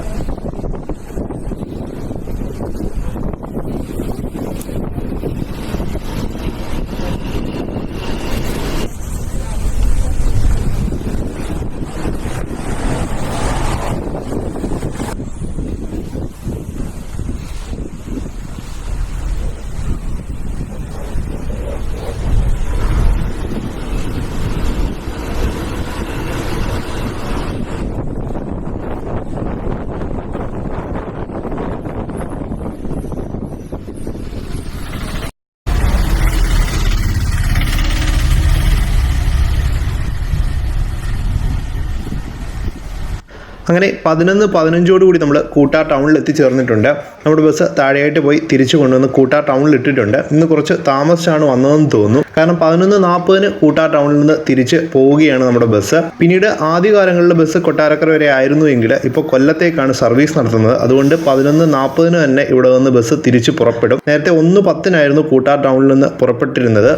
അങ്ങനെ 11:15 കൂടി നമ്മൾ കൂട്ടാർ ടൗണിൽ എത്തിച്ചേർന്നിട്ടുണ്ട്. നമ്മുടെ ബസ് താഴെയായിട്ട് പോയി തിരിച്ചു കൊണ്ടുവന്ന് കൂട്ടാർ ടൗണിൽ ഇട്ടിട്ടുണ്ട്. ഇന്ന് കുറച്ച് താമസിച്ചാണ് വന്നതെന്ന് തോന്നുന്നു. കാരണം 11:40 കൂട്ടാർ ടൗണിൽ നിന്ന് തിരിച്ച് പോവുകയാണ് നമ്മുടെ ബസ്. പിന്നീട് ആദ്യകാലങ്ങളിൽ ബസ് കൊട്ടാരക്കര വരെ ആയിരുന്നുവെങ്കിൽ ഇപ്പോൾ കൊല്ലത്തേക്കാണ് സർവീസ് നടത്തുന്നത്. അതുകൊണ്ട് 11:40 തന്നെ ഇവിടെ നിന്ന് ബസ് തിരിച്ച് പുറപ്പെടും. നേരത്തെ 1:10 കൂട്ടാർ ടൗണിൽ നിന്ന് പുറപ്പെട്ടിരുന്നത്.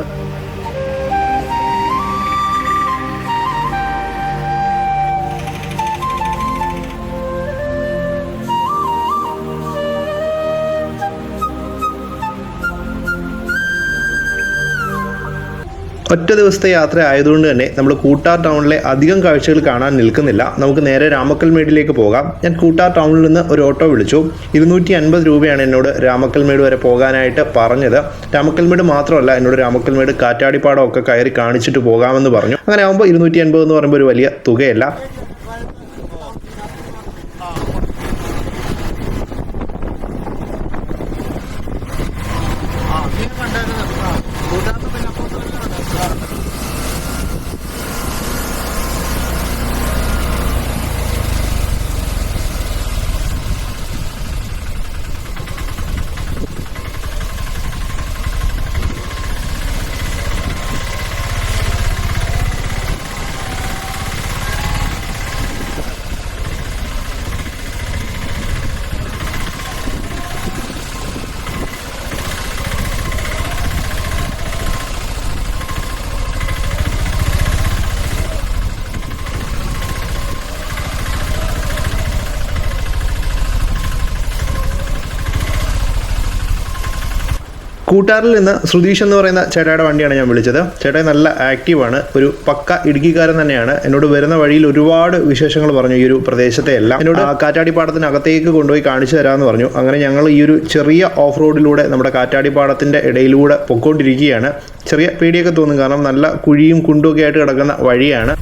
ഒറ്റ ദിവസത്തെ യാത്ര ആയതുകൊണ്ട് തന്നെ നമ്മൾ കൂട്ടാർ ടൗണിലെ അധികം കാഴ്ചകൾ കാണാൻ നിൽക്കുന്നില്ല. നമുക്ക് നേരെ രാമക്കൽമേടിലേക്ക് പോകാം. ഞാൻ കൂട്ടാർ ടൗണിൽ നിന്ന് ഒരു ഓട്ടോ വിളിച്ചു. 250 രൂപയാണ് എന്നോട് രാമക്കൽമേട് വരെ പോകാനായിട്ട് പറഞ്ഞത്. രാമക്കൽമേട് മാത്രമല്ല, എന്നോട് രാമക്കൽമേട് കാറ്റാടിപ്പാടം ഒക്കെ കയറി കാണിച്ചിട്ട് പോകാമെന്ന് പറഞ്ഞു. അങ്ങനെ ആകുമ്പോൾ 250 എന്ന് പറയുമ്പോൾ ഒരു വലിയ തുകയല്ല. കൂട്ടാറിൽ നിന്ന് ശ്രുതീഷ് എന്ന് പറയുന്ന ചേട്ടായുടെ വണ്ടിയാണ് ഞാൻ വിളിച്ചത്. ചേട്ടായി നല്ല ആക്റ്റീവാണ്, ഒരു പക്ക ഇടുക്കിക്കാരൻ തന്നെയാണ്. എന്നോട് വരുന്ന വഴിയിൽ ഒരുപാട് വിശേഷങ്ങൾ പറഞ്ഞു. ഈ ഒരു പ്രദേശത്തെ എല്ലാം എന്നോട് കാറ്റാടിപ്പാടത്തിനകത്തേക്ക് കൊണ്ടുപോയി കാണിച്ചു തരാമെന്ന് പറഞ്ഞു. അങ്ങനെ ഞങ്ങൾ ഈ ഒരു ചെറിയ ഓഫ് റോഡിലൂടെ നമ്മുടെ കാറ്റാടിപ്പാടത്തിൻ്റെ ഇടയിലൂടെ പൊയ്ക്കൊണ്ടിരിക്കുകയാണ്. ചെറിയ പേടിയൊക്കെ തോന്നും, കാരണം നല്ല കുഴിയും കുണ്ടും ഒക്കെ ആയിട്ട് കിടക്കുന്ന വഴിയാണ്.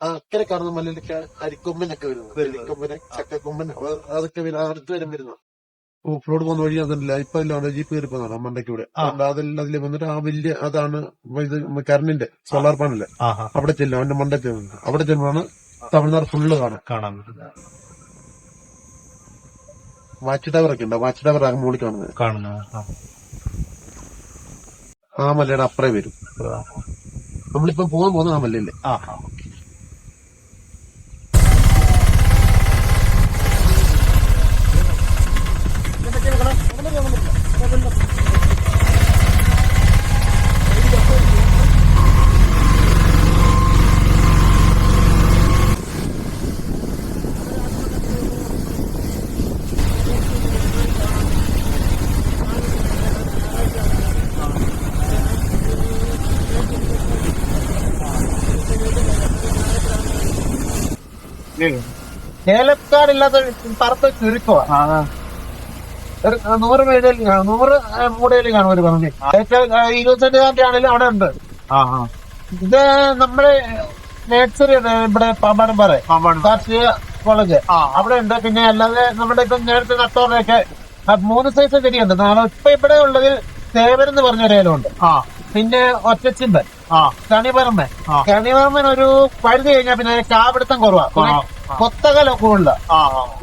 അക്കരെ കാണുന്ന മലയിലൊക്കെ അരിക്കൊമ്പനൊക്കെ വരുന്നു. അരിക്കൊമ്പന്, ചക്കക്കൊമ്പൻ, അതൊക്കെ അടുത്ത് വരും വരുന്നു. ഓഫ് റോഡ് പോകുന്ന വഴി അതല്ല, ഇപ്പൊ എല്ലാം ജീപ്പ് കയറി പോകുന്നതാണ് മണ്ടയ്ക്കൂടെ. അതെല്ലാം അതിൽ വന്നിട്ട് ആ വലിയ അതാണ് ഇത് കറണ്ടിന്റെ സോളാർ പാനല്. അവിടെ ചെല്ലും, അവന്റെ മണ്ട ചെല്ലുന്നു. അവിടെ ചെല്ലുമ്പോഴാണ് തമിഴ്നാട് ഫുള്ള് കാണാൻ. വാച്ച് ടവർ ഒക്കെ ഉണ്ട്. വാച്ച് ടവർ മുകളിൽ കാണുന്നത് ആ മലയുടെ അപ്പുറേ വരും. നമ്മളിപ്പം പോകുന്ന ആ മലയില്ലേ. ഏലക്കാടില്ലാത്ത പറത്ത് ചുരുക്കമാണ്. 100 മേടയിൽ കാണും, 100 മൂടയിൽ കാണും ഒരു പറഞ്ഞു. ഏറ്റവും 20 സെന്റുകാരുടെ ആണെങ്കിലും അവിടെ ഉണ്ട്. ഇത് നമ്മുടെ നേഴ്സറി ഇവിടെ പാമ്പാടും പറ കാർഷിക കോളേജ് അവിടെ ഉണ്ട്. പിന്നെ അല്ലാതെ നമ്മുടെ ഇപ്പം നേരത്തെ നട്ടോറൊക്കെ 3 സൈസ് ചെടിയുണ്ട്. ഇപ്പൊ ഇവിടെ ഉള്ളതിൽ സേവൻ എന്ന് പറഞ്ഞ ഒരേലുണ്ട്. പിന്നെ ഒറ്റച്ചിമ്പൻ, കണിപറമ്പൻ ഒരു പഴുതി കഴിഞ്ഞാൽ പിന്നെ കാപിടുത്തം കുറവാ, കൊത്തകല കൂടുതൽ.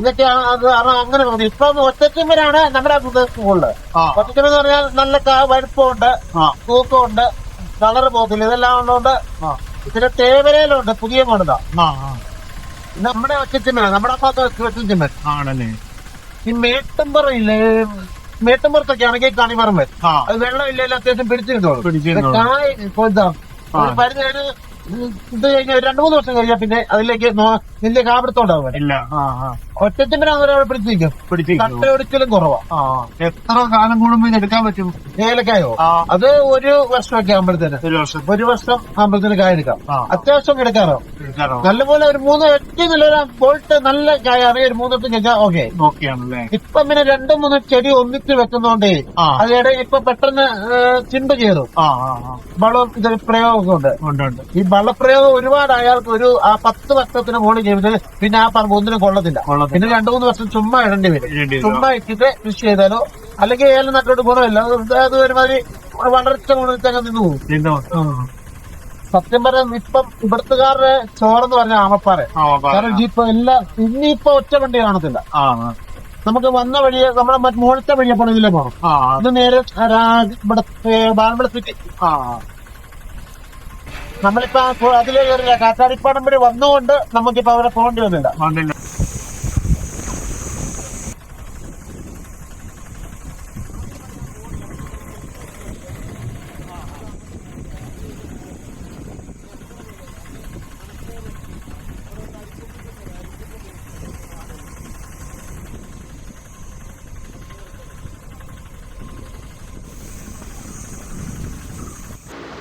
ഇതൊക്കെയാണ് അത്. അങ്ങനെ പറഞ്ഞു. ഇപ്പം ഒറ്റച്ചിമ്പനാണ് നമ്മുടെ കൂടുതൽ. ഒറ്റച്ചിമ്പൻ എന്ന് പറഞ്ഞാൽ നല്ല വലുപ്പമുണ്ട്, തൂക്കമുണ്ട്, കളർ പോകത്തില്ല. ഇതെല്ലാം ഉള്ളതുകൊണ്ട് പിന്നെ തേവരയിലുണ്ട് പുതിയ മോഡലാ. നമ്മുടെ ഒറ്റച്ചിമ്പനാണ്, നമ്മുടെ ഭാഗത്ത് ഒറ്റച്ചിമ്പൻ ആണല്ലേ. ഈ മേട്ടുംപുറയില്ലേ, മേട്ടുംപുറത്തൊക്കെ ആണെങ്കിൽ കണിമറമ്പൻ, അത് വെള്ളമില്ല, അത്യാവശ്യം പിടിച്ചു കിട്ടുള്ളൂ. കായ് പരിധി ഇത് കഴിഞ്ഞ 2-3 വർഷം കഴിഞ്ഞാൽ പിന്നെ അതിലേക്ക് വലിയ കാപിടുത്തോണ്ടാവും. ഒറ്റച്ചിമ്പനാണ് പിടിച്ചിരിക്കും. കട്ടയൊടിക്കലും കുറവാ. എത്ര കാലം കൂടുമ്പോ ഇത് എടുക്കാൻ പറ്റും? ഏലക്കായോ അത് 1 വർഷമൊക്കെ ആകുമ്പോഴത്തേന്, 1 വർഷം ആകുമ്പോഴത്തേന് കായ എടുക്കാം. അത്യാവശ്യം എടുക്കാറോ നല്ലപോലെ ഒരു 3 നല്ല പോയിട്ട് നല്ല കായാണ്. ഒരു 3 കഴിഞ്ഞാൽ ഓക്കെ ആണല്ലേ. ഇപ്പൊ പിന്നെ 2-3 ചെടി ഒന്നിച്ച് വെക്കുന്നോണ്ടേ അതിടെ ഇപ്പൊ പെട്ടെന്ന് ചിണ്ട് ചെയ്തു വളം ഇത് പ്രയോഗമൊക്കെ ഉണ്ട്. ഈ വളപ്രയോഗം ഒരുപാട് അയാൾക്ക് ഒരു 10 വർഷത്തിന് മുകളിൽ ചെയ്യുന്നത് പിന്നെ ആ പറമ്പ് ഒന്നിനും കൊള്ളത്തില്ല. പിന്നെ 2-3 വർഷം ചുമ്മാ ഇടേണ്ടി വരും. ചുമ്മാ ഇട്ടിട്ട് കൃഷി ചെയ്താലോ അല്ലെങ്കിൽ ഏലം നട്ടോട്ട് ഗുണമില്ല. അത് ഒരുമാതിരി വളർച്ച കൊണ്ടിട്ടങ്ങ് നിന്ന് പോകും. സത്യം പറയാൻ ഇപ്പം ഇവിടുത്തുകാരുടെ ചോറെന്ന് പറഞ്ഞ ആമപ്പാറ. കാരണം ജീപ്പ് എല്ലാം ഇനിയിപ്പോ ഒറ്റ വണ്ടി കാണത്തില്ല. നമുക്ക് വന്ന വഴിയെ നമ്മുടെ മുകളിലത്തെ വഴിയെ പോണം, ഇതിലെ പോകണം. ഇത് നേരെ ഇവിടെ ബാലമ്പള സിറ്റി. നമ്മളിപ്പോ അതിലേ കയറില്ല. കാറ്റാടിപ്പാടം വഴി വന്നുകൊണ്ട് നമുക്കിപ്പോ അവിടെ പോകേണ്ടി വന്നില്ല.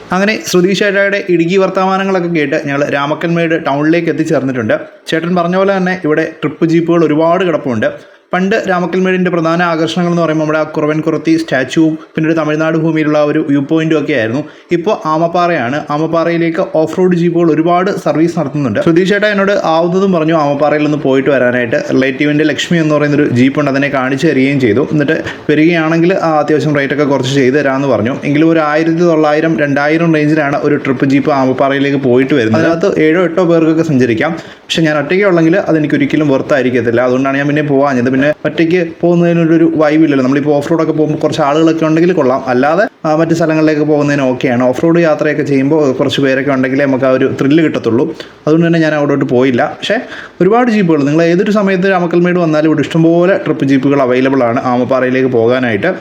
അങ്ങനെ ശ്രുതി ചേട്ടായുടെ ഇടുക്കി വർത്തമാനങ്ങളൊക്കെ കേട്ട് ഞങ്ങൾ രാമക്കൽമേട് ടൗണിലേക്ക് എത്തിച്ചേർന്നിട്ടുണ്ട്. ചേട്ടൻ പറഞ്ഞ പോലെ തന്നെ ഇവിടെ ട്രിപ്പ് ജീപ്പുകൾ ഒരുപാട് കിടപ്പുണ്ട്. പണ്ട് രാമക്കൽമേടിൻ്റെ പ്രധാന ആകർഷണങ്ങൾ എന്ന് പറയുമ്പോൾ നമ്മുടെ കുറവൻ കുറത്തി സ്റ്റാച്ചുവും പിന്നെ ഒരു തമിഴ്നാട് ഭൂമിയിലുള്ള ഒരു വ്യൂ പോയിന്റും ഒക്കെ ആയിരുന്നു. ഇപ്പോൾ ആമപ്പാറയാണ്. ആമപ്പാറയിലേക്ക് ഓഫ് റോഡ് ജീപ്പുകൾ ഒരുപാട് സർവീസ് നടത്തുന്നുണ്ട്. ശ്രുതി ചേട്ടാ എന്നോട് ആവുന്നതും പറഞ്ഞു ആമപ്പാറയിൽ ഒന്ന് പോയിട്ട് വരാനായിട്ട്. റിലേറ്റീവിൻ്റെ ലക്ഷ്മി എന്ന് പറയുന്നൊരു ജീപ്പുണ്ട്, അതിനെ കാണിച്ചു തരികയും ചെയ്തു. എന്നിട്ട് വരികയാണെങ്കിൽ അത്യാവശ്യം റേറ്റൊക്കെ കുറച്ച് ചെയ്ത് തരാമെന്ന് പറഞ്ഞു. എങ്കിലും ഒരു 1900-2000 റേഞ്ചിലാണ് ഒരു ട്രിപ്പ് ജീപ്പ് ആമപ്പാറയിലേക്ക് പോയിട്ട് വരുന്നത്. അതിനകത്ത് 7-8 പേർക്കൊക്കെ സഞ്ചരിക്കാം. പക്ഷെ ഞാൻ ഒറ്റയ്ക്ക് ഉള്ളെങ്കിൽ അതെനിക്ക് ഒരിക്കലും വെറുത്തായിരിക്കത്തില്ല. അതുകൊണ്ടാണ് ഞാൻ പിന്നെ പോകാഞ്ഞത്. പിന്നെ ഒറ്റയ്ക്ക് പോകുന്നതിനൊരു വൈബില്ലല്ലോ. നമ്മളിപ്പോൾ ഓഫ് റോഡൊക്കെ പോകുമ്പോൾ കുറച്ച് ആളുകളൊക്കെ ഉണ്ടെങ്കിൽ കൊള്ളാം, അല്ലാതെ മറ്റ് സ്ഥലങ്ങളിലേക്ക് പോകുന്നതിന് ഓക്കെയാണ്. ഓഫ് റോഡ് യാത്രയൊക്കെ ചെയ്യുമ്പോൾ കുറച്ച് പേരൊക്കെ ഉണ്ടെങ്കിലേ നമുക്ക് ആ ഒരു ത്രില്ല് കിട്ടത്തുള്ളൂ. അതുകൊണ്ട് തന്നെ ഞാൻ അവിടോട്ട് പോയില്ല. പക്ഷേ ഒരുപാട് ജീപ്പുകൾ, നിങ്ങൾ ഏതൊരു സമയത്ത് രാമക്കൽമേട് വന്നാലും ഇവിടെ ഇഷ്ടംപോലെ ട്രിപ്പ് ജീപ്പുകൾ അവൈലബിൾ ആണ് ആമപ്പാറയിലേക്ക് പോകാനായിട്ട്.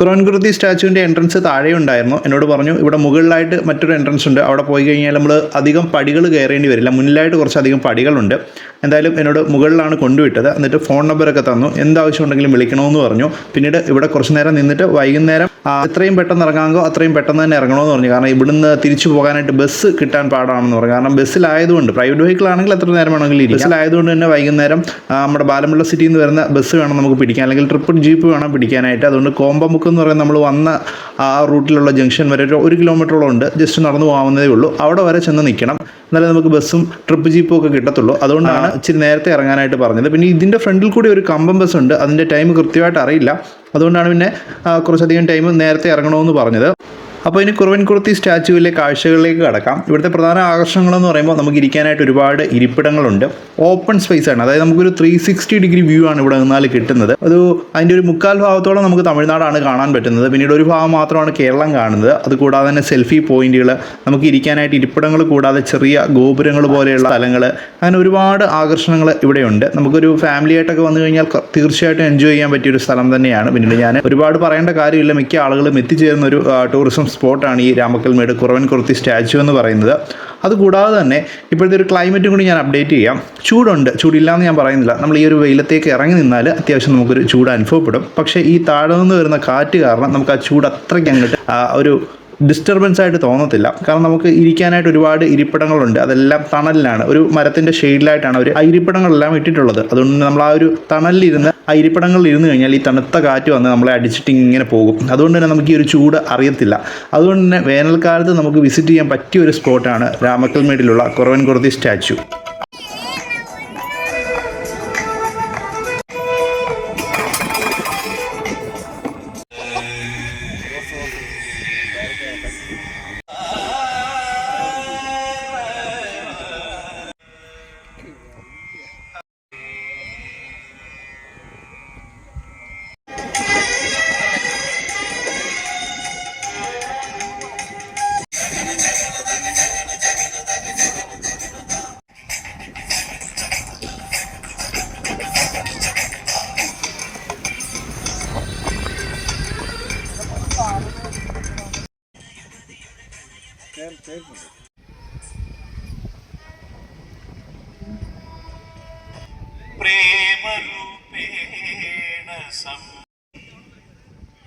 കുറവൻകുറുത്തി സ്റ്റാച്ചുവിൻ്റെ എൻട്രൻസ് താഴെ ഉണ്ടായിരുന്നു. എന്നോട് പറഞ്ഞു ഇവിടെ മുകളിലായിട്ട് മറ്റൊരു എൻട്രൻസ് ഉണ്ട്, അവിടെ പോയി കഴിഞ്ഞാൽ നമ്മൾ അധികം പടികൾ കയറേണ്ടി വരില്ല, മുന്നിലായിട്ട് കുറച്ചധികം പടികളുണ്ട്. എന്തായാലും എന്നോട് മുകളിലാണ് കൊണ്ടുവിട്ടത്. എന്നിട്ട് ഫോൺ നമ്പറൊക്കെ തന്നു, എന്താവശ്യം ഉണ്ടെങ്കിലും വിളിക്കണമെന്ന് പറഞ്ഞു. പിന്നീട് ഇവിടെ കുറച്ച് നേരം നിന്നിട്ട് വൈകുന്നേരം എത്രയും പെട്ടെന്ന് ഇറങ്ങാമെങ്കിൽ അത്രയും പെട്ടെന്ന് തന്നെ ഇറങ്ങണമെന്ന് പറഞ്ഞു. കാരണം ഇവിടുന്ന് തിരിച്ചു പോകാനായിട്ട് ബസ് കിട്ടാൻ പാടാണെന്ന് പറഞ്ഞു. കാരണം ബസ്സിലായതുകൊണ്ട്, പ്രൈവറ്റ് വെഹിക്കിൾ ആണെങ്കിൽ എത്ര നേരം വേണമെങ്കിലും ഇരിക്കും. ബസ്സിലായതുകൊണ്ട് തന്നെ വൈകുന്നേരം നമ്മുടെ ബാലമ്പുള്ള സിറ്റിയിൽ നിന്ന് വരുന്ന ബസ് വേണം നമുക്ക് പിടിക്കാൻ, അല്ലെങ്കിൽ ട്രിപ്പ് ജീപ്പ് വേണം പിടിക്കാനായിട്ട്. അതുകൊണ്ട് കോമ്പമുക്ക് എന്ന് പറയുന്നത് നമ്മൾ വന്ന ആ റൂട്ടിലുള്ള ജംഗ്ഷൻ വരെ 1 കിലോമീറ്ററോളം ഉണ്ട്. ജസ്റ്റ് നടന്നു പോകാവുന്നതേ ഉള്ളൂ. അവിടെ വരെ ചെന്ന് നിൽക്കണം, എന്നാലേ നമുക്ക് ബസ്സും ട്രിപ്പ് ജീപ്പും ഒക്കെ കിട്ടത്തുള്ളൂ. അതുകൊണ്ടാണ് ഇച്ചിരി നേരത്തെ ഇറങ്ങാനായിട്ട് പറഞ്ഞത്. പിന്നെ ഇതിൻ്റെ ഫ്രണ്ടിൽ കൂടി ഒരു കമ്പം ബസ് ഉണ്ട്, അതിൻ്റെ ടൈം കൃത്യമായിട്ട് അറിയില്ല. അതുകൊണ്ടാണ് പിന്നെ കുറച്ചധികം ടൈം നേരത്തെ ഇറങ്ങണമെന്ന് പറഞ്ഞത്. അപ്പോൾ ഇനി കുറവൻകുറുത്തി സ്റ്റാച്ചുവിലെ കാഴ്ചകളിലേക്ക് കടക്കാം. ഇവിടുത്തെ പ്രധാന ആകർഷണങ്ങളെന്ന് പറയുമ്പോൾ നമുക്ക് ഇരിക്കാനായിട്ട് ഒരുപാട് ഇരിപ്പിടങ്ങളുണ്ട്. ഓപ്പൺ സ്പേസ് ആണ്, അതായത് നമുക്കൊരു 360 ഡിഗ്രി വ്യൂ ആണ് ഇവിടെ നിന്നാൽ കിട്ടുന്നത്. അതിൻ്റെ ഒരു 3/4 ഭാഗത്തോളം നമുക്ക് തമിഴ്നാടാണ് കാണാൻ പറ്റുന്നത്. പിന്നീട് ഒരു ഭാഗം മാത്രമാണ് കേരളം കാണുന്നത്. അതുകൂടാതെ തന്നെ സെൽഫി പോയിന്റുകൾ, നമുക്ക് ഇരിക്കാനായിട്ട് ഇരിപ്പിടങ്ങൾ കൂടാതെ ചെറിയ ഗോപുരങ്ങൾ പോലെയുള്ള സ്ഥലങ്ങൾ, അങ്ങനെ ഒരുപാട് ആകർഷണങ്ങൾ ഇവിടെയുണ്ട്. നമുക്കൊരു ഫാമിലി ആയിട്ടൊക്കെ വന്നു കഴിഞ്ഞാൽ തീർച്ചയായിട്ടും എൻജോയ് ചെയ്യാൻ പറ്റിയൊരു സ്ഥലം തന്നെയാണ്. പിന്നീട് ഞാൻ ഒരുപാട് പറയേണ്ട കാര്യമില്ല, മിക്ക ആളുകളും എത്തിച്ചേരുന്ന ഒരു ടൂറിസം സ്പോട്ടാണ് ഈ രാമക്കൽമേട് കുറവൻകുറുത്തി സ്റ്റാച്ചു എന്ന് പറയുന്നത്. അതുകൂടാതെ തന്നെ ഇപ്പോഴത്തെ ഒരു ക്ലൈമറ്റും കൂടി ഞാൻ അപ്ഡേറ്റ് ചെയ്യാം. ചൂടുണ്ട്, ചൂടില്ലാന്ന് ഞാൻ പറയുന്നില്ല. നമ്മൾ ഈ ഒരു വെയിലത്തേക്ക് ഇറങ്ങി നിന്നാൽ അത്യാവശ്യം നമുക്കൊരു ചൂട് അനുഭവപ്പെടും. പക്ഷേ ഈ താഴെ നിന്ന് വരുന്ന കാറ്റ് കാരണം നമുക്ക് ആ ചൂട് അത്രയ്ക്ക് അങ്ങോട്ട് ഒരു ഡിസ്റ്റർബൻസ് ആയിട്ട് തോന്നത്തില്ല. കാരണം നമുക്ക് ഇരിക്കാനായിട്ട് ഒരുപാട് ഇരിപ്പിടങ്ങളുണ്ട്, അതെല്ലാം തണലിലാണ്, ഒരു മരത്തിൻ്റെ ഷെയ്ഡിലായിട്ടാണ് അവർ ആ ഇരിപ്പിടങ്ങളെല്ലാം ഇട്ടിട്ടുള്ളത്. അതുകൊണ്ട് നമ്മൾ ആ ഒരു തണലിലിരുന്ന് ആ ഇരിപ്പിടങ്ങളിൽ ഇരുന്ന് കഴിഞ്ഞാൽ ഈ തണുത്ത കാറ്റ് വന്ന് നമ്മളെ അടിച്ചിട്ട് ഇങ്ങനെ പോകും. അതുകൊണ്ട് തന്നെ നമുക്ക് ഈ ഒരു ചൂട് അറിയത്തില്ല. അതുകൊണ്ട് തന്നെ വേനൽക്കാലത്ത് നമുക്ക് വിസിറ്റ് ചെയ്യാൻ പറ്റിയ ഒരു സ്പോട്ടാണ് രാമക്കൽമേടിലുള്ള കുറവൻകുറുത്തി സ്റ്റാച്ചു. प्रेमरूपेण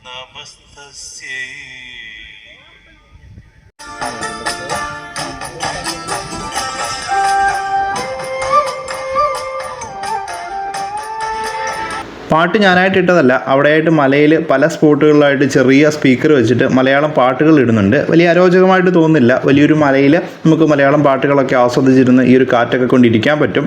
नमस्तस्यै। പാട്ട് ഞാനായിട്ട് ഇട്ടതല്ല, അവിടെയായിട്ട് മലയിൽ പല സ്പോട്ടുകളിലായിട്ട് ചെറിയ സ്പീക്കർ വെച്ചിട്ട് മലയാളം പാട്ടുകൾ ഇടുന്നുണ്ട്. വലിയ അരോചകമായിട്ട് തോന്നുന്നില്ല. വലിയൊരു മലയിൽ നമുക്ക് മലയാളം പാട്ടുകളൊക്കെ ആസ്വദിച്ചിരുന്ന് ഈ ഒരു കാറ്റൊക്കെ കൊണ്ടിരിക്കാൻ പറ്റും.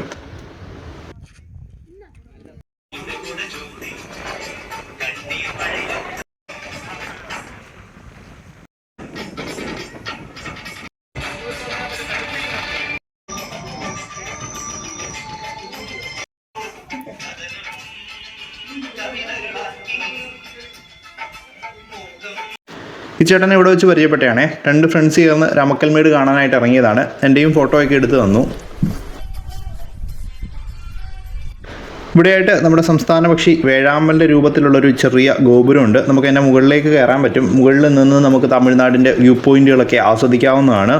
ഈ ചേട്ടനെ ഇവിടെ വെച്ച് പരിചയപ്പെട്ടയാണേ. 2 ഫ്രണ്ട്സ് ചേർന്ന് രാമക്കൽമേട് കാണാനായിട്ട് ഇറങ്ങിയതാണ്. എൻ്റെയും ഫോട്ടോയൊക്കെ എടുത്ത് തന്നു. ഇവിടെയായിട്ട് നമ്മുടെ സംസ്ഥാന പക്ഷി വേഴാമ്പലിൻ്റെ രൂപത്തിലുള്ളൊരു ചെറിയ ഗോപുരമുണ്ട്. നമുക്ക് അതിൻ്റെ മുകളിലേക്ക് കയറാൻ പറ്റും. മുകളിൽ നിന്ന് നമുക്ക് തമിഴ്നാടിൻ്റെ വ്യൂ പോയിന്റുകളൊക്കെ ആസ്വദിക്കാവുന്നതാണ്.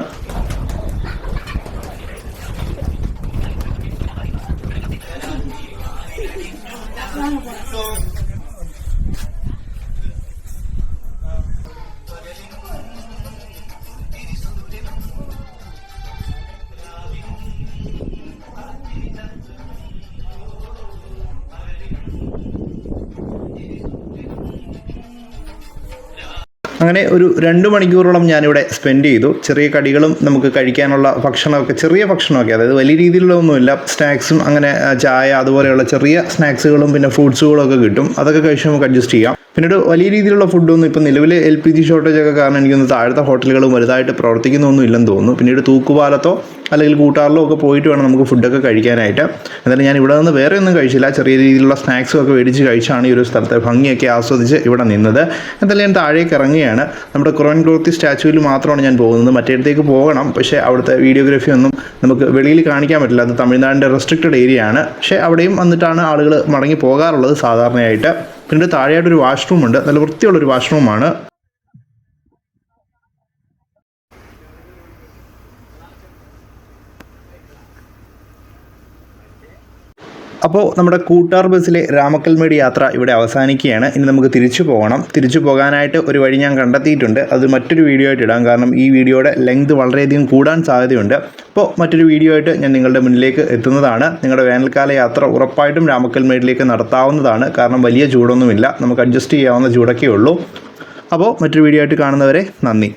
അങ്ങനെ ഒരു 2 മണിക്കൂറോളം ഞാനിവിടെ സ്പെൻഡ് ചെയ്തു. ചെറിയ കടികളും നമുക്ക് കഴിക്കാനുള്ള ഭക്ഷണമൊക്കെ, ചെറിയ ഭക്ഷണമൊക്കെ, അതായത് വലിയ രീതിയിലുള്ളതൊന്നുമില്ല. സ്നാക്സും അങ്ങനെ ചായ അതുപോലെയുള്ള ചെറിയ സ്നാക്സുകളും പിന്നെ ഫ്രൂട്ട്സുകളും ഒക്കെ കിട്ടും. അതൊക്കെ കഴിച്ച് നമുക്ക് അഡ്ജസ്റ്റ് ചെയ്യാം. പിന്നീട് വലിയ രീതിയിലുള്ള ഫുഡൊന്നും ഇപ്പം നിലവിൽ LPG ഷോർട്ടേജ് ഒക്കെ കാരണം എനിക്കൊന്ന് താഴത്തെ ഹോട്ടലുകളും വലുതായിട്ട് പ്രവർത്തിക്കുന്നൊന്നും ഇല്ലെന്ന് തോന്നുന്നു. പിന്നീട് തൂക്കുപാലത്തോ അല്ലെങ്കിൽ കൂട്ടാറിലോ ഒക്കെ പോയിട്ട് വേണം നമുക്ക് ഫുഡൊക്കെ കഴിക്കാനായിട്ട്. എന്നാലും ഞാൻ ഇവിടെ നിന്ന് വേറെ ഒന്നും കഴിച്ചില്ല. ചെറിയ രീതിയിലുള്ള സ്നാക്സും ഒക്കെ മേടിച്ച് കഴിച്ചാണ് ഈ ഒരു സ്ഥലത്തെ ഭംഗിയൊക്കെ ആസ്വദിച്ച് ഇവിടെ നിന്നത്. എന്തായാലും ഞാൻ താഴേക്ക് ഇറങ്ങുകയാണ്. നമ്മുടെ കുറവൻ കുറുത്തി സ്റ്റാച്യൂവിൽ മാത്രമാണ് ഞാൻ പോകുന്നത്. മറ്റേടത്തേക്ക് പോകണം, പക്ഷേ അവിടുത്തെ വീഡിയോഗ്രാഫി ഒന്നും നമുക്ക് വെളിയിൽ കാണിക്കാൻ പറ്റില്ല. അത് തമിഴ്നാടിൻ്റെ റെസ്ട്രിക്റ്റഡ് ഏരിയ ആണ്. പക്ഷേ അവിടെയും വന്നിട്ടാണ് ആളുകൾ മടങ്ങി പോകാറുള്ളത് സാധാരണയായിട്ട്. പിന്നീട് താഴെയായിട്ടൊരു വാഷ്റൂമുണ്ട്. നല്ല വൃത്തിയുള്ളൊരു വാഷ്റൂമാണ്. അപ്പോൾ നമ്മുടെ കൂട്ടാർ ബസ്സിലെ രാമക്കൽമേട് യാത്ര ഇവിടെ അവസാനിക്കുകയാണ്. ഇനി നമുക്ക് തിരിച്ചു പോകണം. തിരിച്ചു പോകാനായിട്ട് ഒരു വഴി ഞാൻ കണ്ടെത്തിയിട്ടുണ്ട്. അത് മറ്റൊരു വീഡിയോ ആയിട്ട് ഇടാം. കാരണം ഈ വീഡിയോയുടെ ലെങ്ത് വളരെയധികം കൂടാൻ സാധ്യതയുണ്ട്. അപ്പോൾ മറ്റൊരു വീഡിയോ ആയിട്ട് ഞാൻ നിങ്ങളുടെ മുന്നിലേക്ക് എത്തുന്നതാണ്. നിങ്ങളുടെ വേനൽക്കാല യാത്ര ഉറപ്പായിട്ടും രാമക്കൽമേടിലേക്ക് നടത്താവുന്നതാണ്. കാരണം വലിയ ചൂടൊന്നുമില്ല. നമുക്ക് അഡ്ജസ്റ്റ് ചെയ്യാവുന്ന ചൂടൊക്കെ ഉള്ളൂ. അപ്പോൾ മറ്റൊരു വീഡിയോ ആയിട്ട് കാണുന്നവരെ നന്ദി.